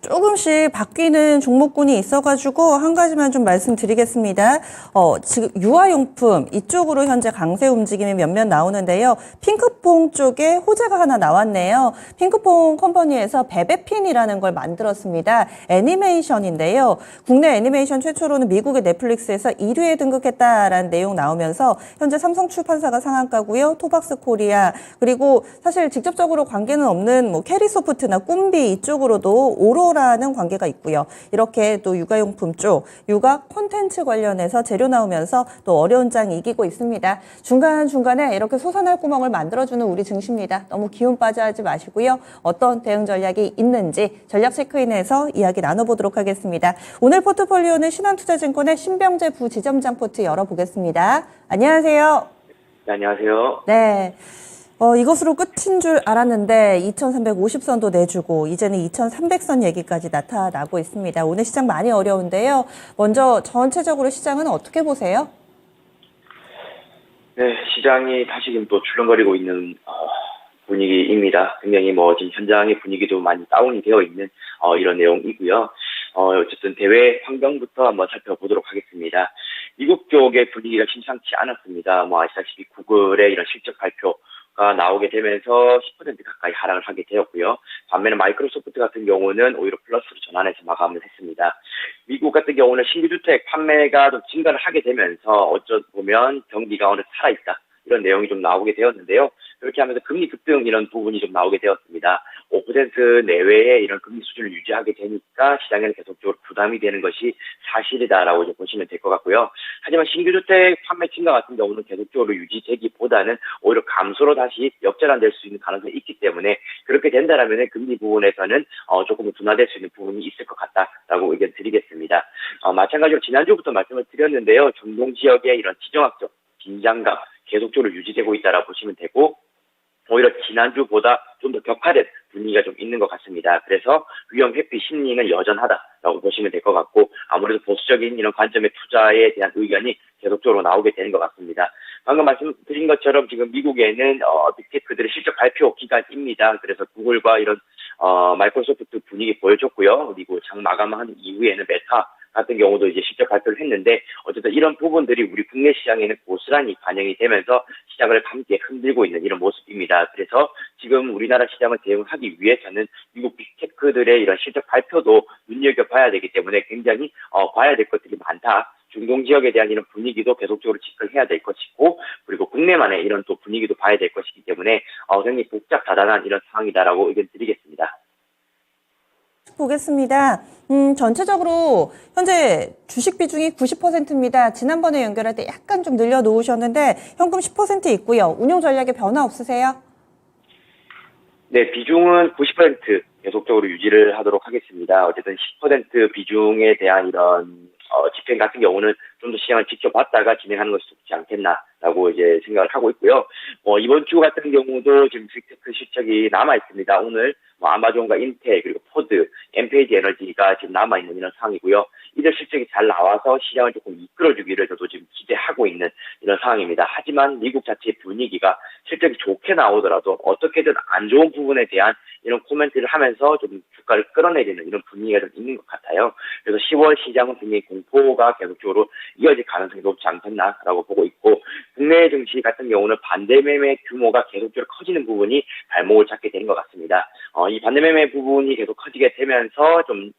조금씩 바뀌는 종목군이 있어가지고 한 가지만 좀 말씀드리겠습니다. 지금 유아용품 이쪽으로 현재 강세 움직임이 몇몇 나오는데요. 핑크퐁 쪽에 호재가 하나 나왔네요. 핑크퐁 컴퍼니에서 베베핀이라는 걸 만들었습니다. 애니메이션인데요. 국내 애니메이션 최초로는 미국의 넷플릭스에서 1위에 등극했다라는 내용 나오면서 현재 삼성출판사가 상한가고요. 토박스 코리아 그리고 사실 직접적으로 관계는 없는 뭐 캐리소프트나 꿈비 이쪽으로도 오로라는 관계가 있고요. 이렇게 또 육아용품 쪽 육아 콘텐츠 관련해서 재료 나오면서 또 어려운 장 이기고 있습니다. 중간중간에 이렇게 솟아날 구멍을 만들어주는 우리 증시입니다. 너무 기운 빠져하지 마시고요. 어떤 대응 전략이 있는지 전략 체크인에서 이야기 나눠보도록 하겠습니다. 오늘 포트폴리오는 신한투자증권의 신병재 부지점장 포트 열어보겠습니다. 안녕하세요. 네, 안녕하세요. 네. 이것으로 끝인 줄 알았는데 2350선도 내주고 이제는 2300선 얘기까지 나타나고 있습니다. 오늘 시장 많이 어려운데요. 먼저 전체적으로 시장은 어떻게 보세요? 네, 시장이 다시금 또 출렁거리고 있는 분위기입니다. 굉장히 지금 현장의 분위기도 많이 다운이 되어 있는 이런 내용이고요. 어쨌든 대외 환경부터 한번 살펴보도록 하겠습니다. 미국 쪽의 분위기가 심상치 않았습니다. 아시다시피 구글의 이런 실적 발표가 나오게 되면서 10% 가까이 하락을 하게 되었고요. 반면에 마이크로소프트 같은 경우는 오히려 플러스로 전환해서 마감을 했습니다. 미국 같은 경우는 신규주택 판매가 좀 증가를 하게 되면서 어쩌보면 경기가 어느 살아있다. 이런 내용이 좀 나오게 되었는데요. 그렇게 하면서 금리 급등 이런 부분이 좀 나오게 되었습니다. 5% 내외의 이런 금리 수준을 유지하게 되니까 시장에는 계속적으로 부담이 되는 것이 사실이다라고 이제 보시면 될 것 같고요. 하지만 신규주택 판매 증가 같은 경우는 계속적으로 유지되기보다는 오히려 감소로 다시 역전환될 수 있는 가능성이 있기 때문에 그렇게 된다라면 금리 부분에서는 조금 둔화될 수 있는 부분이 있을 것 같다라고 의견 드리겠습니다. 마찬가지로 지난주부터 말씀을 드렸는데요. 중동 지역의 이런 지정학적 긴장감 계속적으로 유지되고 있다라고 보시면 되고 오히려 지난주보다 좀 더 격화된 분위기가 좀 있는 것 같습니다. 그래서 위험 회피 심리는 여전하다라고 보시면 될 것 같고 아무래도 보수적인 이런 관점의 투자에 대한 의견이 계속적으로 나오게 되는 것 같습니다. 방금 말씀드린 것처럼 지금 미국에는 빅테크들의 실적 발표 기간입니다. 그래서 구글과 이런 마이크로소프트 분위기 보여줬고요. 그리고 장 마감한 이후에는 메타 같은 경우도 이제 실적 발표를 했는데 어쨌든 이런 부분들이 우리 국내 시장에는 고스란히 반영이 되면서 시장을 함께 흔들고 있는 이런 모습입니다. 그래서 지금 우리나라 시장을 대응하기 위해서는 미국 빅테크들의 이런 실적 발표도 눈여겨봐야 되기 때문에 굉장히 봐야 될 것들이 많다. 중동 지역에 대한 이런 분위기도 계속적으로 지켜해야 될 것이고 그리고 국내만의 이런 또 분위기도 봐야 될 것이기 때문에 굉장히 복잡다단한 이런 상황이다라고 의견 드리겠습니다. 보겠습니다. 전체적으로 현재 주식 비중이 90%입니다. 지난번에 연결할 때 약간 좀 늘려놓으셨는데 현금 10% 있고요. 운용 전략에 변화 없으세요? 네, 비중은 90% 계속적으로 유지를 하도록 하겠습니다. 어쨌든 10% 비중에 대한 이런 집행 같은 경우는 좀 더 시장을 지켜봤다가 진행하는 것이 좋지 않겠나라고 이제 생각을 하고 있고요. 이번 주 같은 경우도 지금 빅테크 실적이 남아 있습니다. 오늘 아마존과 인텔 그리고 포드, 엠페이지 에너지가 지금 남아 있는 이런 상황이고요. 이들 실적이 잘 나와서 시장을 조금 이끌어주기를 저도 지금 기대하고 있는 이런 상황입니다. 하지만 미국 자체의 분위기가 실적이 좋게 나오더라도 어떻게든 안 좋은 부분에 대한 이런 코멘트를 하면서 좀 주가를 끌어내리는 이런 분위기가 좀 있는 것 같아요. 그래서 10월 시장은 굉장히 공포가 계속적으로 이어질 가능성이 높지 않겠나라고 보고 있고 국내 증시 같은 경우는 반대 매매 규모가 계속적으로 커지는 부분이 발목을 잡게 된 것 같습니다. 이 반대 매매 부분이 계속 커지게 되면서 좀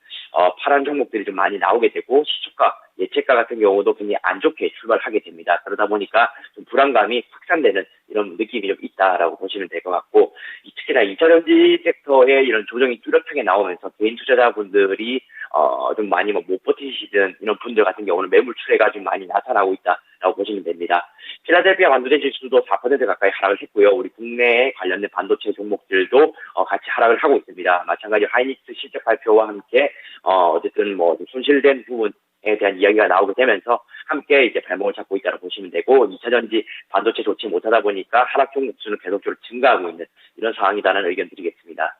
파란 종목들이 좀 많이 나오게 되고 시초가, 예측가 같은 경우도 굉장히 안 좋게 출발하게 됩니다. 그러다 보니까 좀 불안감이 확산되는 이런 느낌이 좀 있다라고 보시면 될 것 같고 특히나 2차전지 섹터에 이런 조정이 뚜렷하게 나오면서 개인 투자자분들이 좀 많이 못 버티시던 이런 분들 같은 경우는 매물 출회가 좀 많이 나타나고 있다라고 보시면 됩니다. 필라델피아 반도체 지수도 4% 가까이 하락을 했고요. 우리 국내 관련된 반도체 종목들도 같이 하락을 하고 있습니다. 마찬가지로 하이닉스 실적 발표와 함께 어쨌든 손실된 부분에 대한 이야기가 나오게 되면서 함께 이제 발목을 잡고 있다고 보시면 되고 2차전지 반도체 좋지 못하다 보니까 하락 종목 수는 계속적으로 증가하고 있는 이런 상황이다라는 의견 드리겠습니다.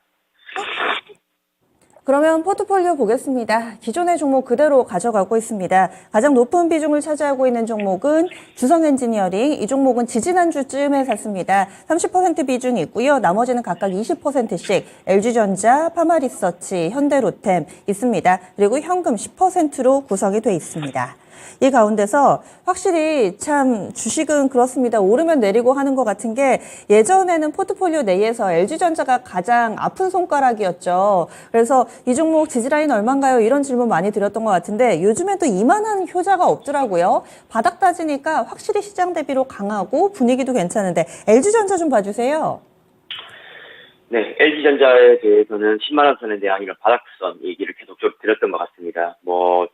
그러면 포트폴리오 보겠습니다. 기존의 종목 그대로 가져가고 있습니다. 가장 높은 비중을 차지하고 있는 종목은 주성엔지니어링. 이 종목은 지지난주쯤에 샀습니다. 30% 비중이 있고요. 나머지는 각각 20%씩 LG전자, 파마리서치, 현대로템 있습니다. 그리고 현금 10%로 구성이 돼 있습니다. 이 가운데서 확실히 참 주식은 그렇습니다. 오르면 내리고 하는 것 같은 게 예전에는 포트폴리오 내에서 LG전자가 가장 아픈 손가락이었죠. 그래서 이 종목 지지라인 얼마인가요? 이런 질문 많이 드렸던 것 같은데 요즘엔 또 이만한 효자가 없더라고요. 바닥 따지니까 확실히 시장 대비로 강하고 분위기도 괜찮은데 LG전자 좀 봐주세요. 네, LG전자에 대해서는 10만 원 선에 대한 이런 바닥선 얘기를 계속적으로 드렸던 것 같습니다.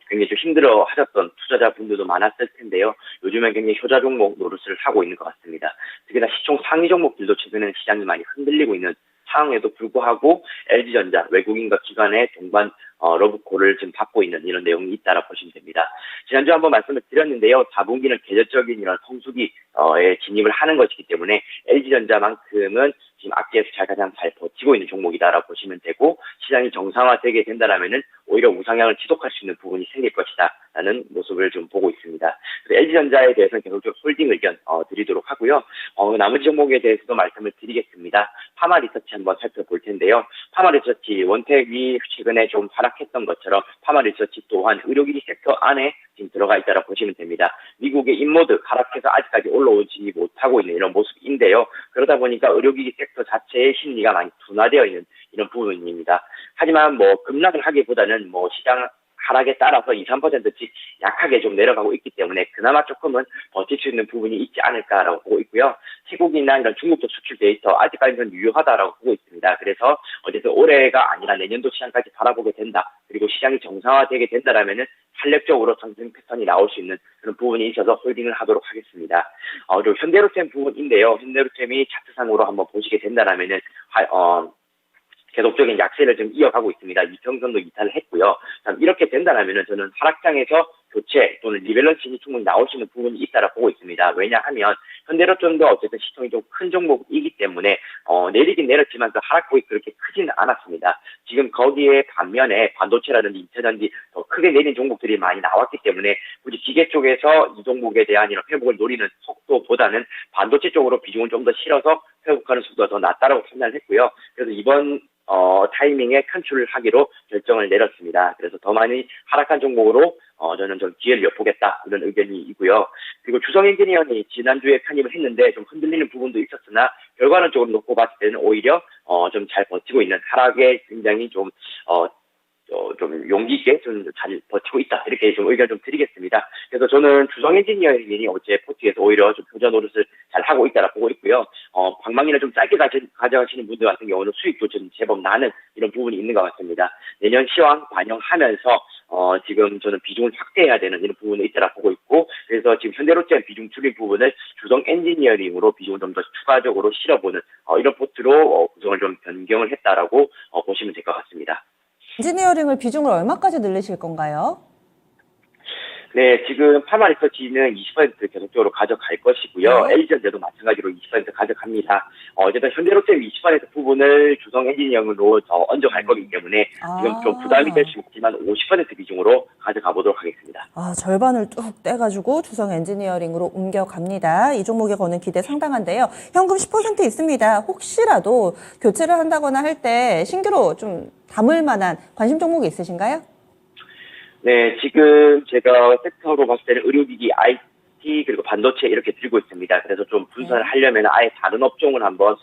굉장히 좀 힘들어 하셨던 투자자분들도 많았을 텐데요. 요즘엔 굉장히 효자 종목 노릇을 하고 있는 것 같습니다. 특히나 시총 상위 종목들도 최근에는 시장이 많이 흔들리고 있는 상황에도 불구하고 LG전자 외국인과 기관의 동반 러브콜을 지금 받고 있는 이런 내용이 있다라 보시면 됩니다. 지난주에 한번 말씀을 드렸는데요. 4분기는 계절적인 이런 성수기에 진입을 하는 것이기 때문에 LG전자만큼은 지금 악재에서 가장 잘 버티고 있는 종목이다라고 보시면 되고 시장이 정상화되게 된다라면은 오히려 우상향을 지속할 수 있는 부분이 생길 것이다라는 모습을 좀 보고 있습니다. 그래서 LG전자에 대해서는 계속적으로 홀딩 의견 드리도록 하고요. 나머지 종목에 대해서도 말씀을 드리겠습니다. 파마리서치 한번 살펴볼 텐데요. 파마리서치 원택이 최근에 좀 하락했던 것처럼 파마리서치 또한 의료기기 섹터 안에 지금 들어가 있다고 보시면 됩니다. 미국의 인모드 하락해서 아직까지 올라오지 못하고 있는 이런 모습인데요. 그러다 보니까 의료기기 섹터 자체의 심리가 많이 둔화되어 있는 이런 부분입니다. 하지만 급락을 하기보다는 시장 하락에 따라서 2, 3%씩 약하게 좀 내려가고 있기 때문에 그나마 조금은 버틸 수 있는 부분이 있지 않을까라고 보고 있고요. 태국이나 이런 중국적 수출 데이터 아직까지는 유효하다라고 보고 있습니다. 그래서 어쨌든 올해가 아니라 내년도 시장까지 바라보게 된다. 그리고 시장이 정상화되게 된다라면은 탄력적으로 상승 패턴이 나올 수 있는 그런 부분이 있어서 홀딩을 하도록 하겠습니다. 그리고 현대로템 부분인데요. 현대로템이 차트상으로 한번 보시게 된다라면은 계속적인 약세를 좀 이어가고 있습니다. 이평선도 이탈을 했고요. 이렇게 된다면은 저는 하락장에서 교체 또는 리밸런싱이 충분히 나올 수 있는 부분이 있다라고 보고 있습니다. 왜냐하면 현대로템도 어쨌든 시총이 좀 큰 종목이기 때문에 내리긴 내렸지만 그 하락폭이 그렇게 크지는 않았습니다. 지금 거기에 반면에 반도체라든지 2차전지 더 크게 내린 종목들이 많이 나왔기 때문에 굳이 기계 쪽에서 이 종목에 대한 이런 회복을 노리는 속도보다는 반도체 쪽으로 비중을 좀 더 실어서 회복하는 속도가 더 낫다라고 판단을 했고요. 그래서 이번 타이밍에 컨트롤을 하기로 결정을 내렸습니다. 그래서 더 많이 하락한 종목으로 저는 좀 기회를 엿보겠다 이런 의견이고요. 그리고 주성엔지니어링이 지난주에 편입을 했는데 좀 흔들리는 부분도 있었으나 결과론적으로 놓고 봤을 때는 오히려 좀 잘 버티고 있는 하락에 굉장히 좀 용기 있게 좀 잘 버티고 있다. 이렇게 좀 의견 좀 드리겠습니다. 그래서 저는 주성엔지니어링이 어제 포트에서 오히려 좀 효자 노릇을 잘 하고 있다라 보고 있고요. 방망이를 좀 짧게 가져가시는 분들 같은 경우는 수익도 좀 제법 나는 이런 부분이 있는 것 같습니다. 내년 시황 반영하면서 지금 저는 비중을 확대해야 되는 이런 부분이 있다라 보고 있고, 그래서 지금 현대로템 비중 줄인 부분을 주성엔지니어링으로 비중을 좀 더 추가적으로 실어보는 이런 포트로 구성을 좀 변경을 했다라고 보시면 될 것 같습니다. 엔지니어링을 비중을 얼마까지 늘리실 건가요? 네, 지금 파마리서치는 20% 계속적으로 가져갈 것이고요. 네. LG전자도 마찬가지로 20% 가져갑니다. 어쨌든 현대로템 20% 부분을 주성엔지니어링으로 더 얹어갈 거기 때문에 지금 좀 부담이 될 수 있지만 50% 비중으로 가져가 보도록 하겠습니다. 절반을 뚝 떼가지고 주성엔지니어링으로 옮겨갑니다. 이 종목에 거는 기대 상당한데요. 현금 10% 있습니다. 혹시라도 교체를 한다거나 할 때 신규로 좀 담을 만한 관심 종목이 있으신가요? 네, 지금 제가 섹터로 봤을 때는 의료기기, IT, 그리고 반도체 이렇게 들고 있습니다. 그래서 좀 분산을 하려면 아예 다른 업종을 한번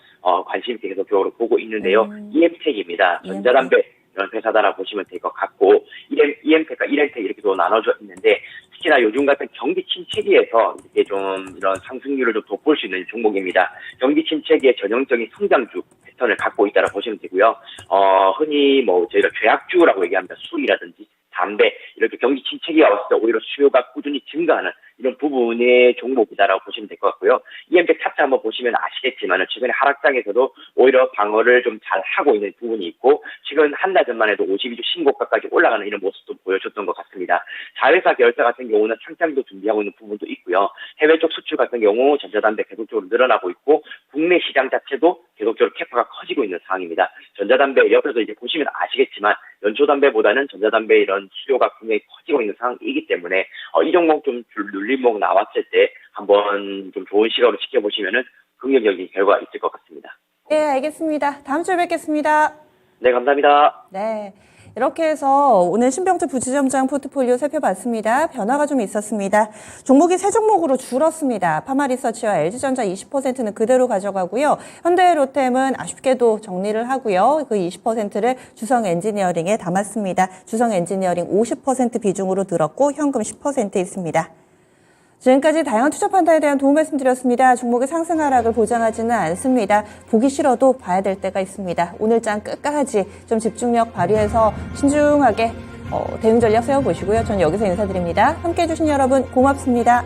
관심 있게 계속적으로 보고 있는데요. EM텍입니다. 전자담배 이런 회사다라고 보시면 될 것 같고, EM텍과 이렌텍 이렇게 또 나눠져 있는데, 특히나 요즘 같은 경기 침체기에서 이렇게 좀 이런 상승률을 좀 돋볼 수 있는 종목입니다. 경기 침체기의 전형적인 성장주 패턴을 갖고 있다라고 보시면 되고요. 흔히 저희가 죄악주라고 얘기합니다. 술이라든지 담배 이렇게 경기 침체기가 왔을 때 오히려 수요가 꾸준히 증가하는 이런 부분의 종목이다라고 보시면 될 것 같고요. EM텍 차트 한번 보시면 아시겠지만 최근에 하락장에서도 오히려 방어를 좀 잘 하고 있는 부분이 있고 최근 한 달 전만 해도 52주 신고가까지 올라가는 이런 모습도 보여줬던 것 같습니다. 자회사 계열사 같은 경우는 상장도 준비하고 있는 부분도 있고요. 해외 쪽 수출 같은 경우 전자담배 계속적으로 늘어나고 있고 국내 시장 자체도 계속적으로 캐파가 커지고 있는 상황입니다. 전자담배 옆에서 이제 보시면 아시겠지만 연초담배보다는 전자담배 이런 수요가 굉장히 커지고 있는 상황이기 때문에 이 종목 좀 눌림목 나왔을 때 한번 좀 좋은 시각으로 지켜보시면은 긍정적인 결과가 있을 것 같습니다. 네, 알겠습니다. 다음 주에 뵙겠습니다. 네, 감사합니다. 네. 이렇게 해서 오늘 신병철 부지점장 포트폴리오 살펴봤습니다. 변화가 좀 있었습니다. 종목이 세 종목으로 줄었습니다. 파마리서치와 LG전자 20%는 그대로 가져가고요. 현대로템은 아쉽게도 정리를 하고요. 그 20%를 주성엔지니어링에 담았습니다. 주성엔지니어링 50% 비중으로 늘었고 현금 10% 있습니다. 지금까지 다양한 투자 판단에 대한 도움 말씀드렸습니다. 종목의 상승 하락을 보장하지는 않습니다. 보기 싫어도 봐야 될 때가 있습니다. 오늘 장 끝까지 좀 집중력 발휘해서 신중하게 대응 전략 세워보시고요. 저는 여기서 인사드립니다. 함께해 주신 여러분 고맙습니다.